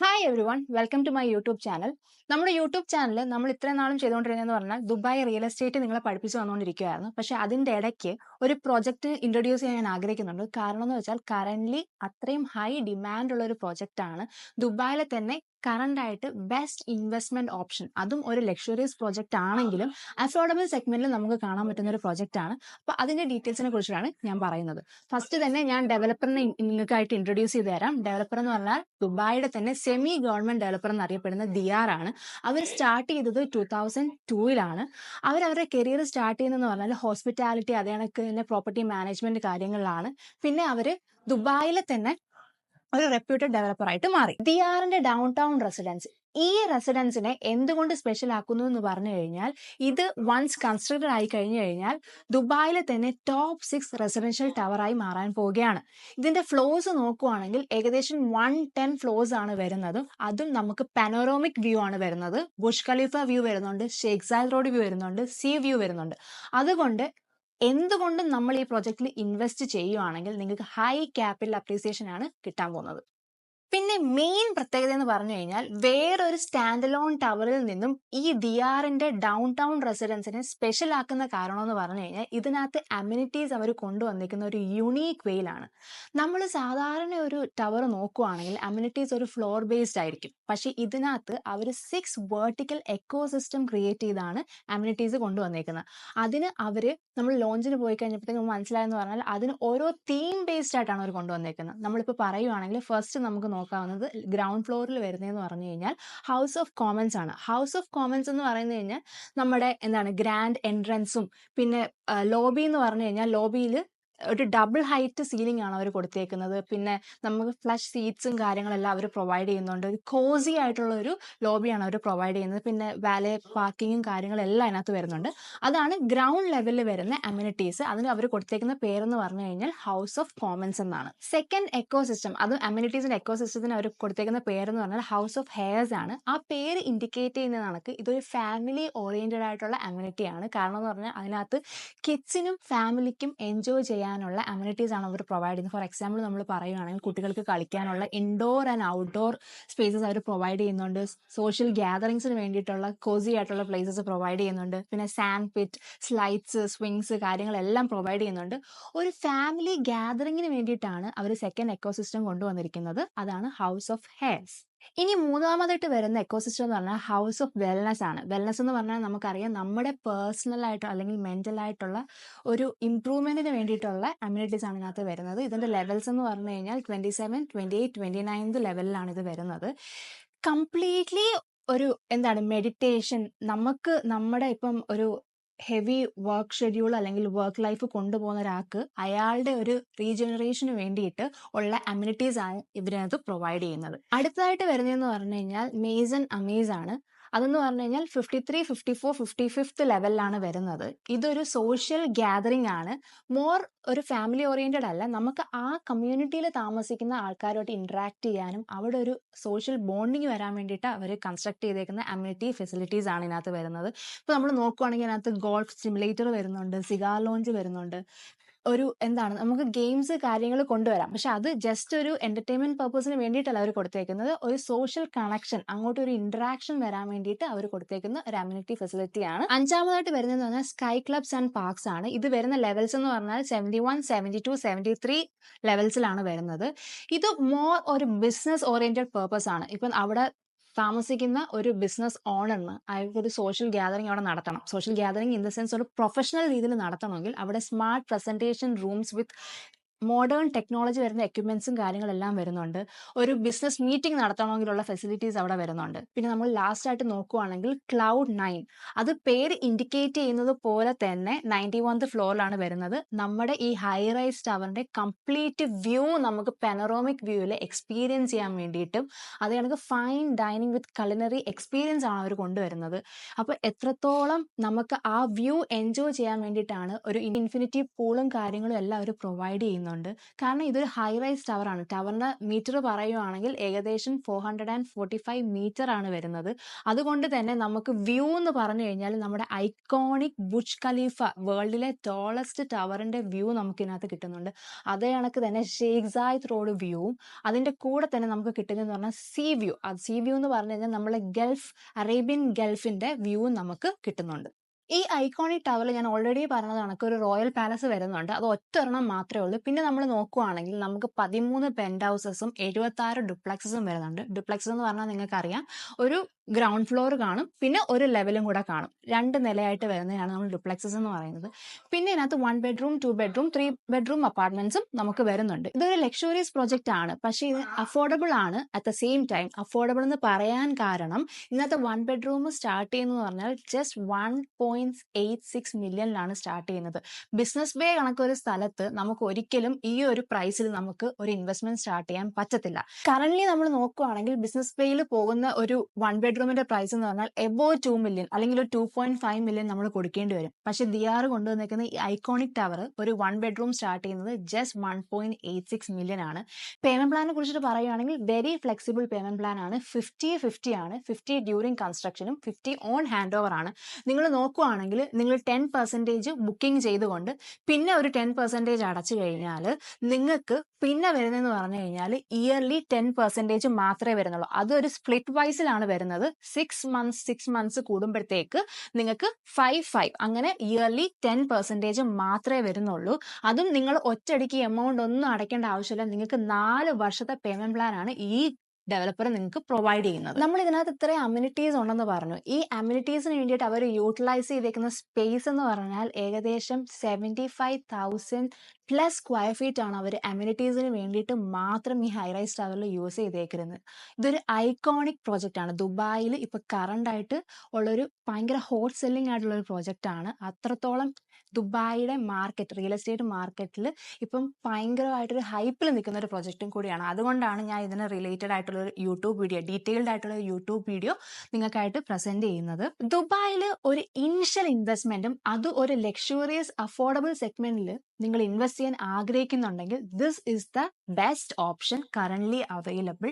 Hi everyone, welcome to my YouTube channel. നമ്മുടെ YouTube channel നമ്മൾ ഇത്രയും നാളും ചെയ്തുകൊണ്ടിരുന്നതെന്ന് പറഞ്ഞാൽ ദുബായ് റിയൽ എസ്റ്റേറ്റ് നിങ്ങളെ പഠിപ്പിച്ചു വന്നുകൊണ്ടിരിക്കുകയായിരുന്നു. പക്ഷേ അതിൻ്റെ ഇടയ്ക്ക് ഒരു പ്രൊജക്റ്റ് ഇൻട്രൊഡ്യൂസ് ചെയ്യാൻ ഞാൻ ആഗ്രഹിക്കുന്നുണ്ട്. കാരണം എന്ന് വെച്ചാൽ കറൻ്റ്ലി അത്രയും ഹൈ ഡിമാൻഡ് ഉള്ള ഒരു പ്രൊജക്റ്റാണ്. ദുബായിലെ തന്നെ കറൻ്റ് ആയിട്ട് ബെസ്റ്റ് ഇൻവെസ്റ്റ്മെൻറ്റ് ഓപ്ഷൻ, അതും ഒരു ലക്ഷറിയസ് പ്രൊജക്റ്റ് ആണെങ്കിലും അഫോർഡബിൾ സെഗ്മെൻറ്റിൽ നമുക്ക് കാണാൻ പറ്റുന്ന ഒരു പ്രൊജക്റ്റാണ്. അപ്പോൾ അതിൻ്റെ ഡീറ്റെയിൽസിനെ കുറിച്ചാണ് ഞാൻ പറയുന്നത്. ഫസ്റ്റ് തന്നെ ഞാൻ ഡെവലപ്പറിനെ നിങ്ങൾക്കായിട്ട് ഇൻട്രൊഡ്യൂസ് ചെയ്ത് തരാം. ഡെവലപ്പർ എന്ന് പറഞ്ഞാൽ ദുബായിയുടെ തന്നെ സെമി ഗവൺമെന്റ് ഡെവലപ്പർ എന്നറിയപ്പെടുന്ന ദിയാർ ആണ്. അവർ സ്റ്റാർട്ട് ചെയ്തത് 2002-ലാണ്. അവരുടെ കരിയർ സ്റ്റാർട്ട് ചെയ്യുന്നതെന്ന് പറഞ്ഞാൽ ഹോസ്പിറ്റാലിറ്റി, അതേ കണക്ക് തന്നെ പ്രോപ്പർട്ടി മാനേജ്മെന്റ് കാര്യങ്ങളിലാണ്. പിന്നെ അവർ ദുബായിലെ തന്നെ ഒരു റെപ്യൂട്ടഡ് ഡെവലപ്പർ ആയിട്ട് മാറി. ദിയാറിന്റെ ഡൗൺ ടൗൺ റെസിഡൻസ്, ഈ റെസിഡൻസിനെ എന്തുകൊണ്ട് സ്പെഷ്യൽ ആക്കുന്നു എന്ന് പറഞ്ഞു കഴിഞ്ഞാൽ, ഇത് വൺസ് കൺസ്ട്രക്റ്റഡ് ആയി കഴിഞ്ഞു കഴിഞ്ഞാൽ ദുബായിലെ തന്നെ ടോപ്പ് 6 റെസിഡൻഷ്യൽ ടവറായി മാറാൻ പോവുകയാണ്. ഇതിന്റെ ഫ്ലോസ് നോക്കുവാണെങ്കിൽ ഏകദേശം 110 ഫ്ലോസ് ആണ് വരുന്നത്. അതും നമുക്ക് പാനോറമിക് വ്യൂ ആണ് വരുന്നത്. ബുർജ് ഖലീഫ വ്യൂ വരുന്നുണ്ട്, ഷേഖ് സായദ് റോഡ് വ്യൂ വരുന്നുണ്ട്, സീ വ്യൂ വരുന്നുണ്ട്. അതുകൊണ്ട് എന്തുകൊണ്ടും നമ്മൾ ഈ പ്രൊജക്റ്റിൽ ഇൻവെസ്റ്റ് ചെയ്യുവാണെങ്കിൽ നിങ്ങൾക്ക് ഹൈ ക്യാപിറ്റൽ അപ്രീസിയേഷൻ ആണ് കിട്ടാൻ പോകുന്നത്. പിന്നെ മെയിൻ പ്രത്യേകത എന്ന് പറഞ്ഞു കഴിഞ്ഞാൽ, വേറൊരു സ്റ്റാൻഡ് അലോൺ ടവറിൽ നിന്നും ഈ ദിയാറിന്റെ ഡൗൺ ടൗൺ റെസിഡൻസിനെ സ്പെഷ്യൽ ആക്കുന്ന കാരണം എന്ന് പറഞ്ഞു കഴിഞ്ഞാൽ, ഇതിനകത്ത് അമ്യൂണിറ്റീസ് അവർ കൊണ്ടുവന്നിരിക്കുന്ന ഒരു യുണീക്ക് വേയിലാണ്. നമ്മൾ സാധാരണ ഒരു ടവർ നോക്കുവാണെങ്കിൽ അമ്യൂണിറ്റീസ് ഒരു ഫ്ലോർ ബേസ്ഡ് ആയിരിക്കും. പക്ഷേ ഇതിനകത്ത് അവർ 6 വേർട്ടിക്കൽ എക്കോസിസ്റ്റം ക്രിയേറ്റ് ചെയ്താണ് അമ്യൂണിറ്റീസ് കൊണ്ടുവന്നേക്കുന്നത്. അതിന് നമ്മൾ ലോഞ്ചിന് പോയി കഴിഞ്ഞപ്പോഴത്തേക്കും മനസ്സിലായെന്ന് പറഞ്ഞാൽ അതിന് ഓരോ തീം ബേസ്ഡ് ആയിട്ടാണ് അവർ കൊണ്ടുവന്നേക്കുന്നത്. നമ്മളിപ്പോൾ പറയുവാണെങ്കിൽ ഫസ്റ്റ് നമുക്ക് നോക്കാവുന്നത് ഗ്രൗണ്ട് ഫ്ലോറിൽ വരുന്നതെന്ന് പറഞ്ഞു കഴിഞ്ഞാൽ ഹൗസ് ഓഫ് കോമൺസ് ആണ്. ഹൗസ് ഓഫ് കോമൺസ് എന്ന് പറയുന്നത് കഴിഞ്ഞാൽ നമ്മുടെ ഗ്രാൻഡ് എൻട്രൻസും പിന്നെ ലോബി എന്ന് പറഞ്ഞു കഴിഞ്ഞാൽ ലോബിയിൽ ഒരു ഡബിൾ ഹൈറ്റ് സീലിംഗ് ആണ് അവർ കൊടുത്തേക്കുന്നത്. പിന്നെ നമുക്ക് ഫ്ലഷ് സീറ്റ്സും കാര്യങ്ങളെല്ലാം അവർ പ്രൊവൈഡ് ചെയ്യുന്നുണ്ട്. ഒരു കോസി ആയിട്ടുള്ള ഒരു ലോബിയാണ് അവർ പ്രൊവൈഡ് ചെയ്യുന്നത്. പിന്നെ വാലെ പാർക്കിങ്ങും കാര്യങ്ങളെല്ലാം അതിനകത്ത് വരുന്നുണ്ട്. അതാണ് ഗ്രൗണ്ട് ലെവലിൽ വരുന്ന അമ്യൂണിറ്റീസ്. അതിന് അവർ കൊടുത്തേക്കുന്ന പേരെന്ന് പറഞ്ഞു കഴിഞ്ഞാൽ ഹൗസ് ഓഫ് കോമൺസ് എന്നാണ്. സെക്കൻഡ് എക്കോസിസ്റ്റം, അത് അമ്യൂണിറ്റീസിന്റെ എക്കോസിസ്റ്റത്തിന് അവർ കൊടുത്തേക്കുന്ന പേരെന്ന് പറഞ്ഞാൽ ഹൗസ് ഓഫ് ഹെയർസ് ആണ്. ആ പേര് ഇൻഡിക്കേറ്റ് ചെയ്യുന്ന കണക്ക് ഇതൊരു ഫാമിലി ഓറിയന്റഡ് ആയിട്ടുള്ള അമ്യൂണിറ്റി ആണ്. കാരണം എന്ന് പറഞ്ഞാൽ അതിനകത്ത് കിഡ്സിനും ഫാമിലിക്കും എൻജോയ് ചെയ്യാനുള്ള അമ്യൂണിറ്റീസ് ആണ് അവർ പ്രൊവൈഡ് ചെയ്യുന്നത്. ഫോർ എക്സാമ്പിൾ നമ്മൾ പറയുകയാണെങ്കിൽ കുട്ടികൾക്ക് കളിക്കാനുള്ള ഇൻഡോർ ആൻഡ് ഔട്ട്ഡോർ സ്പേസസ് അവർ പ്രൊവൈഡ് ചെയ്യുന്നുണ്ട്. സോഷ്യൽ ഗ്യാതറിങ്സിന് വേണ്ടിയിട്ടുള്ള കോസി ആയിട്ടുള്ള പ്ലേസസ് പ്രൊവൈഡ് ചെയ്യുന്നുണ്ട്. പിന്നെ സാൻഡ് പിറ്റ്, സ്ലൈഡ്സ്, സ്വിങ്സ് കാര്യങ്ങളെല്ലാം പ്രൊവൈഡ് ചെയ്യുന്നുണ്ട്. ഒരു ഫാമിലി ഗ്യാതറിങ്ങിന് വേണ്ടിയിട്ടാണ് അവർ സെക്കൻഡ് എക്കോസിസ്റ്റം കൊണ്ടുവന്നിരിക്കുന്നത്. അതാണ് ഹൗസ് ഓഫ് ഹെയർസ്. ഇനി മൂന്നാമതായിട്ട് വരുന്ന എക്കോസിസ്റ്റം എന്ന് പറഞ്ഞാൽ ഹൗസ് ഓഫ് വെൽനസ് ആണ്. വെൽനസ് എന്ന് പറഞ്ഞാൽ നമുക്കറിയാം നമ്മുടെ പേഴ്സണൽ ആയിട്ട് അല്ലെങ്കിൽ മെന്റൽ ആയിട്ടുള്ള ഒരു ഇംപ്രൂവ്മെന്റിന് വേണ്ടിയിട്ടുള്ള അമ്യൂണിറ്റീസ് ആണ് ഇതിനകത്ത് വരുന്നത്. ഇതിന്റെ ലെവൽസ് എന്ന് പറഞ്ഞു കഴിഞ്ഞാൽ 27, 28, 29 ലെവലിലാണ് ഇത് വരുന്നത്. കംപ്ലീറ്റ്ലി ഒരു മെഡിറ്റേഷൻ, നമുക്ക് നമ്മുടെ ഇപ്പം ഒരു ഹെവി വർക്ക് ഷെഡ്യൂൾ അല്ലെങ്കിൽ വർക്ക് ലൈഫ് കൊണ്ടുപോകുന്ന ഒരാൾക്ക് അയാളുടെ ഒരു റീജനറേഷന് വേണ്ടിയിട്ട് ഉള്ള അമ്യൂണിറ്റീസ് ആണ് ഇവരത് പ്രൊവൈഡ് ചെയ്യുന്നത്. അടുത്തതായിട്ട് വരുന്നതെന്ന് പറഞ്ഞു കഴിഞ്ഞാൽ മേസൺ അമേസ് ആണ്. അതെന്ന് പറഞ്ഞു കഴിഞ്ഞാൽ 53, 54, 55 ലെവലിലാണ് വരുന്നത്. ഇതൊരു സോഷ്യൽ ഗ്യാതറിംഗ് ആണ്. മോർ ഒരു ഫാമിലി ഓറിയന്റഡ് അല്ല. നമുക്ക് ആ കമ്മ്യൂണിറ്റിയിൽ താമസിക്കുന്ന ആൾക്കാരുമായിട്ട് ഇന്ററാക്ട് ചെയ്യാനും അവിടെ ഒരു സോഷ്യൽ ബോണ്ടിങ് വരാൻ വേണ്ടിയിട്ട് അവർ കൺസ്ട്രക്ട് ചെയ്തേക്കുന്ന അമ്യൂണിറ്റി ഫെസിലിറ്റീസ് ആണ് ഇതിനകത്ത് വരുന്നത്. ഇപ്പോൾ നമ്മൾ നോക്കുവാണെങ്കിൽ അതിനകത്ത് ഗോൾഫ് സിമുലേറ്റർ വരുന്നുണ്ട്, സിഗാർ ലോഞ്ച് വരുന്നുണ്ട്. ഒരു നമുക്ക് ഗെയിംസ് കാര്യങ്ങൾ കൊണ്ടുവരാം. പക്ഷെ അത് ജസ്റ്റ് ഒരു എന്റർടൈൻമെന്റ് പർപ്പസിന് വേണ്ടിയിട്ടല്ല അവർ കൊടുത്തേക്കുന്നത്. ഒരു സോഷ്യൽ കണക്ഷൻ, അങ്ങോട്ട് ഒരു ഇന്ററാക്ഷൻ വരാൻ വേണ്ടിയിട്ട് അവർ കൊടുത്തേക്കുന്ന ഒരു അമ്യൂണിറ്റി ഫെസിലിറ്റി ആണ്. അഞ്ചാമതായിട്ട് വരുന്നതെന്ന് പറഞ്ഞാൽ സ്കൈ ക്ലബ്സ് ആൻഡ് പാർക്സ് ആണ്. ഇത് വരുന്ന ലെവൽസ് എന്ന് പറഞ്ഞാൽ 71, 72, 73 ലെവൽസിലാണ് വരുന്നത്. ഇത് മോർ ഒരു ബിസിനസ് ഓറിയന്റഡ് പേർപ്പസ് ആണ്. ഇപ്പം അവിടെ താമസിക്കുന്ന ഒരു ബിസിനസ് ഓണറിന് അയാൾക്കൊരു സോഷ്യൽ ഗ്യാതറിംഗ് അവിടെ നടത്തണം. Social gathering in the sense ഒരു പ്രൊഫഷണൽ രീതിയിൽ നടത്തണമെങ്കിൽ അവിടെ സ്മാർട്ട് പ്രസന്റേഷൻ റൂംസ് വിത്ത് മോഡേൺ ടെക്നോളജി വരുന്ന എക്യുപ്മെന്റ്സും കാര്യങ്ങളെല്ലാം വരുന്നുണ്ട്. ഒരു ബിസിനസ് മീറ്റിംഗ് നടത്തണമെങ്കിലുള്ള ഫെസിലിറ്റീസ് അവിടെ വരുന്നുണ്ട്. പിന്നെ നമ്മൾ ലാസ്റ്റ് ആയിട്ട് നോക്കുവാണെങ്കിൽ ക്ലൗഡ് 9, അത് പേര് ഇൻഡിക്കേറ്റ് ചെയ്യുന്നത് പോലെ തന്നെ 91th ഫ്ലോറിലാണ് വരുന്നത്. നമ്മുടെ ഈ ഹൈ റൈസ് ടവറിന്റെ കംപ്ലീറ്റ് വ്യൂ നമുക്ക് പാനോറമിക് വ്യൂവിൽ എക്സ്പീരിയൻസ് ചെയ്യാൻ വേണ്ടിയിട്ടും അതേ കണക്ക് ഫൈൻ ഡൈനിങ് വിത്ത് കലിനറി എക്സ്പീരിയൻസ് ആണ് അവർ കൊണ്ടുവരുന്നത്. അപ്പോൾ എത്രത്തോളം നമുക്ക് ആ വ്യൂ എൻജോയ് ചെയ്യാൻ വേണ്ടിയിട്ടാണ് ഒരു ഇൻഫിനിറ്റി പൂളും കാര്യങ്ങളും എല്ലാം അവർ പ്രൊവൈഡ് ചെയ്യുന്നത്. ചെയ്യുന്നുണ്ട്. കാരണം ഇതൊരു ഹൈ റൈസ് ടവറാണ്. ടവറിന്റെ മീറ്റർ പറയുവാണെങ്കിൽ ഏകദേശം 445 മീറ്റർ ആണ് വരുന്നത്. അതുകൊണ്ട് തന്നെ നമുക്ക് വ്യൂ എന്ന് പറഞ്ഞു കഴിഞ്ഞാൽ നമ്മുടെ ഐക്കോണിക് ബുർജ് ഖലീഫ, വേൾഡിലെ ടോളസ്റ്റ് ടവറിന്റെ വ്യൂ നമുക്ക് ഇതിനകത്ത് കിട്ടുന്നുണ്ട്. അതേ കണക്ക് തന്നെ ഷെയ്ഖ് സായിദ് റോഡ് വ്യൂവും അതിന്റെ കൂടെ തന്നെ നമുക്ക് കിട്ടുന്നതെന്ന് പറഞ്ഞാൽ സീ വ്യൂ. അത് സീ വ്യൂ എന്ന് പറഞ്ഞു കഴിഞ്ഞാൽ നമ്മളെ അറേബ്യൻ ഗൾഫിന്റെ വ്യൂ നമുക്ക് കിട്ടുന്നുണ്ട്. ഈ ഐക്കോണിക് ടവറിൽ ഞാൻ ഓൾറെഡി പറഞ്ഞത് കണക്ക് ഒരു റോയൽ പാലസ് വരുന്നുണ്ട്. അത് ഒറ്റൊരെണ്ണം മാത്രമേ ഉള്ളൂ. പിന്നെ നമ്മൾ നോക്കുവാണെങ്കിൽ നമുക്ക് 13 പെന്റ് ഹൗസസും 76 ഡുപ്ലക്സസും വരുന്നുണ്ട്. ഡുപ്ലക്സസ് എന്ന് പറഞ്ഞാൽ നിങ്ങൾക്കറിയാം, ഒരു ഗ്രൗണ്ട് ഫ്ലോർ കാണും, പിന്നെ ഒരു ലെവലും കൂടെ കാണും. 2 നിലയായിട്ട് വരുന്നതാണ് നമ്മൾ ഡുപ്ലക്സസ് എന്ന് പറയുന്നത്. പിന്നെ ഇതിനകത്ത് 1 ബെഡ്റൂം, 2 ബെഡ്റൂം, 3 ബെഡ്റൂം അപ്പാർട്ട്മെന്റ്സും നമുക്ക് വരുന്നുണ്ട്. ഇതൊരു ലക്ഷറിയസ് പ്രൊജക്റ്റ് ആണ്, പക്ഷേ ഇത് അഫോർഡബിൾ ആണ്. At the same time affordable എന്ന് പറയാൻ കാരണം ഇന്നത്തെ 1 ബെഡ്റൂം സ്റ്റാർട്ട് ചെയ്യുന്നത് പറഞ്ഞാൽ ജസ്റ്റ് 1.86 മില്യണിലാണ് സ്റ്റാർട്ട് ചെയ്യുന്നത്. ബിസിനസ് ബേ കണക്കൊരു സ്ഥലത്ത് നമുക്ക് ഒരിക്കലും ഈ ഒരു പ്രൈസിൽ നമുക്ക് ഒരു ഇൻവെസ്റ്റ്മെന്റ് സ്റ്റാർട്ട് ചെയ്യാൻ പറ്റത്തില്ല. കറന്റ് നമ്മൾ നോക്കുകയാണെങ്കിൽ ബിസിനസ് ബേയിൽ പോകുന്ന ഒരു 1 ബെഡ്റൂമിന്റെ പ്രൈസ് എന്ന് പറഞ്ഞാൽ എബോ 2 മില്യൺ അല്ലെങ്കിൽ ഒരു 2.5 മില്യൺ നമ്മൾ കൊടുക്കേണ്ടി വരും. പക്ഷെ ദിയാർ കൊണ്ടുവന്നിരിക്കുന്ന ഈ ഐക്കോണിക് ടവർ ഒരു 1 ബെഡ്റൂം സ്റ്റാർട്ട് ചെയ്യുന്നത് ജസ്റ്റ് 1.86 മില്യൺ ആണ്. പേയ്മെന്റ് പ്ലാനെ കുറിച്ചിട്ട് പറയുകയാണെങ്കിൽ വെരി ഫ്ലെക്സിബിൾ പേയ്മെന്റ് പ്ലാൻ ആണ്. 50-50 ആണ്. 50 ഡ്യൂറിംഗ് കൺസ്ട്രക്ഷനും 50 ഓൺ ഹാൻഡ് ഓവർ ആണ്. നിങ്ങൾ നോക്കുകയാണെങ്കിൽ നിങ്ങൾ 10% ബുക്കിംഗ് ചെയ്തുകൊണ്ട് പിന്നെ ഒരു 10% അടച്ചു കഴിഞ്ഞാൽ നിങ്ങൾക്ക് പിന്നെ വരുന്നതെന്ന് പറഞ്ഞു കഴിഞ്ഞാൽ ഇയർലി 10% മാത്രമേ വരുന്നുള്ളൂ. അതൊരു സ്പ്ലിറ്റ് വൈസിലാണ് വരുന്നത്. 6 മന്ത്സ് കൂടുമ്പോഴത്തേക്ക് നിങ്ങൾക്ക് 5 അങ്ങനെ ഇയർലി 10% മാത്രമേ വരുന്നുള്ളൂ. അതും നിങ്ങൾ ഒറ്റയടിക്ക് എമൗണ്ട് ഒന്നും അടയ്ക്കേണ്ട ആവശ്യമില്ല. നിങ്ങൾക്ക് 4 വർഷത്തെ പേയ്മെന്റ് പ്ലാൻ ആണ് ഈ ഡെവലപ്പർ നിങ്ങൾക്ക് പ്രൊവൈഡ് ചെയ്യുന്നത്. നമ്മൾ ഇതിനകത്ത് ഇത്രയും അമ്യൂണിറ്റീസ് ഉണ്ടെന്ന് പറഞ്ഞു. ഈ അമ്യൂണിറ്റീസിന് വേണ്ടിയിട്ട് അവർ യൂട്ടിലൈസ് ചെയ്തേക്കുന്ന സ്പേസ് എന്ന് പറഞ്ഞാൽ ഏകദേശം 75,000+ സ്ക്വയർ ഫീറ്റ് ആണ് അവർ അമ്യൂണിറ്റീസിന് വേണ്ടിയിട്ട് മാത്രം ഈ ഹൈറൈസ് ടവറിൽ യൂസ് ചെയ്തേക്കുന്നത്. ഇതൊരു ഐക്കോണിക് പ്രോജക്റ്റ് ആണ്. ദുബായിൽ ഇപ്പൊ കറണ്ട് ആയിട്ട് ഉള്ളൊരു ഭയങ്കര ഹോട്ട് സെല്ലിംഗ് ആയിട്ടുള്ള ഒരു പ്രോജക്റ്റ് ആണ്. അത്രത്തോളം ദുബായിയുടെ മാർക്കറ്റ്, റിയൽ എസ്റ്റേറ്റ് മാർക്കറ്റിൽ ഇപ്പം ഭയങ്കരമായിട്ടൊരു ഹൈപ്പിൽ നിൽക്കുന്ന ഒരു പ്രൊജക്റ്റും കൂടിയാണ്. അതുകൊണ്ടാണ് ഞാൻ ഇതിന് റിലേറ്റഡ് ആയിട്ടുള്ള ഒരു യൂട്യൂബ് വീഡിയോ, ഡീറ്റെയിൽഡ് ആയിട്ടുള്ള ഒരു യൂട്യൂബ് വീഡിയോ നിങ്ങൾക്കായിട്ട് പ്രസന്റ് ചെയ്യുന്നത്. ദുബായിൽ ഒരു ഇനിഷ്യൽ ഇൻവെസ്റ്റ്മെന്റും അത് ഒരു ലക്ഷറിയസ് അഫോർഡബിൾ സെഗ്മെന്റിൽ നിങ്ങൾ ഇൻവെസ്റ്റ് ചെയ്യാൻ ആഗ്രഹിക്കുന്നുണ്ടെങ്കിൽ this is the best option currently available.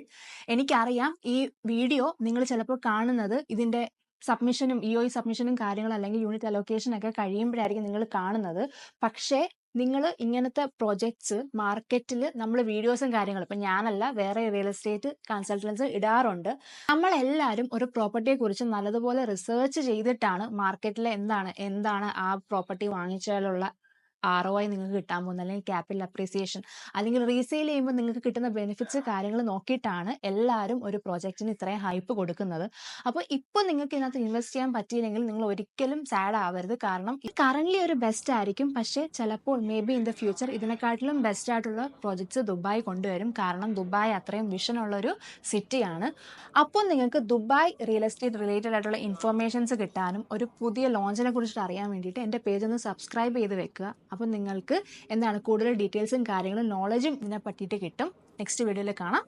എനിക്കറിയാം ഈ വീഡിയോ നിങ്ങൾ ചിലപ്പോൾ കാണുന്നത് ഇതിന്റെ സബ്മിഷനും EOI സബ്മിഷനും കാര്യങ്ങളും അല്ലെങ്കിൽ യൂണിറ്റ് അലോക്കേഷൻ ഒക്കെ കഴിയുമ്പോഴായിരിക്കും നിങ്ങൾ കാണുന്നത്. പക്ഷേ നിങ്ങൾ ഇങ്ങനത്തെ പ്രൊജക്ട്സ് മാർക്കറ്റിൽ നമ്മൾ വീഡിയോസും കാര്യങ്ങളും, ഇപ്പം ഞാനല്ല വേറെ റിയൽ എസ്റ്റേറ്റ് കൺസൾട്ടൻസ് ഇടാറുണ്ട്. നമ്മളെല്ലാവരും ഒരു പ്രോപ്പർട്ടിയെ കുറിച്ച് നല്ലതുപോലെ റിസർച്ച് ചെയ്തിട്ടാണ് മാർക്കറ്റിൽ എന്താണ് ആ പ്രോപ്പർട്ടി വാങ്ങിച്ചാലുള്ള ROI നിങ്ങൾക്ക് കിട്ടാൻ പോകുന്നത്, അല്ലെങ്കിൽ ക്യാപിറ്റൽ അപ്രീസിയേഷൻ, അല്ലെങ്കിൽ റീസെയിൽ ചെയ്യുമ്പോൾ നിങ്ങൾക്ക് കിട്ടുന്ന ബെനിഫിറ്റ്സ് കാര്യങ്ങൾ നോക്കിയിട്ടാണ് എല്ലാവരും ഒരു പ്രോജക്റ്റിന് ഇത്രയും ഹൈപ്പ് കൊടുക്കുന്നത്. അപ്പോൾ ഇപ്പോൾ നിങ്ങൾക്ക് ഇതിനകത്ത് ഇൻവെസ്റ്റ് ചെയ്യാൻ പറ്റിയില്ലെങ്കിൽ നിങ്ങൾ ഒരിക്കലും സാഡ് ആവരുത്. കാരണം ഇത് കറന്റ്ലി ഒരു ബെസ്റ്റ് ആയിരിക്കും, പക്ഷേ ചിലപ്പോൾ maybe in the future ഇതിനെക്കാട്ടിലും ബെസ്റ്റ് ആയിട്ടുള്ള പ്രോജക്ട്സ് ദുബായ് കൊണ്ടുവരും. കാരണം ദുബായ് അത്രയും വിഷൻ ഉള്ളൊരു സിറ്റിയാണ്. അപ്പോൾ നിങ്ങൾക്ക് ദുബായ് റിയൽ എസ്റ്റേറ്റ് റിലേറ്റഡ് ആയിട്ടുള്ള ഇൻഫർമേഷൻസ് കിട്ടാനും ഒരു പുതിയ ലോഞ്ചിനെ കുറിച്ചിട്ട് അറിയാൻ വേണ്ടിയിട്ട് എൻ്റെ പേജ് ഒന്ന് സബ്സ്ക്രൈബ് ചെയ്ത് വെക്കുക. അപ്പോൾ നിങ്ങൾക്ക് കൂടുതൽ ഡീറ്റെയിൽസും കാര്യങ്ങളും നോളജും ഇതിനെ പറ്റിയിട്ട് കിട്ടും. നെക്സ്റ്റ് വീഡിയോയിൽ കാണാം.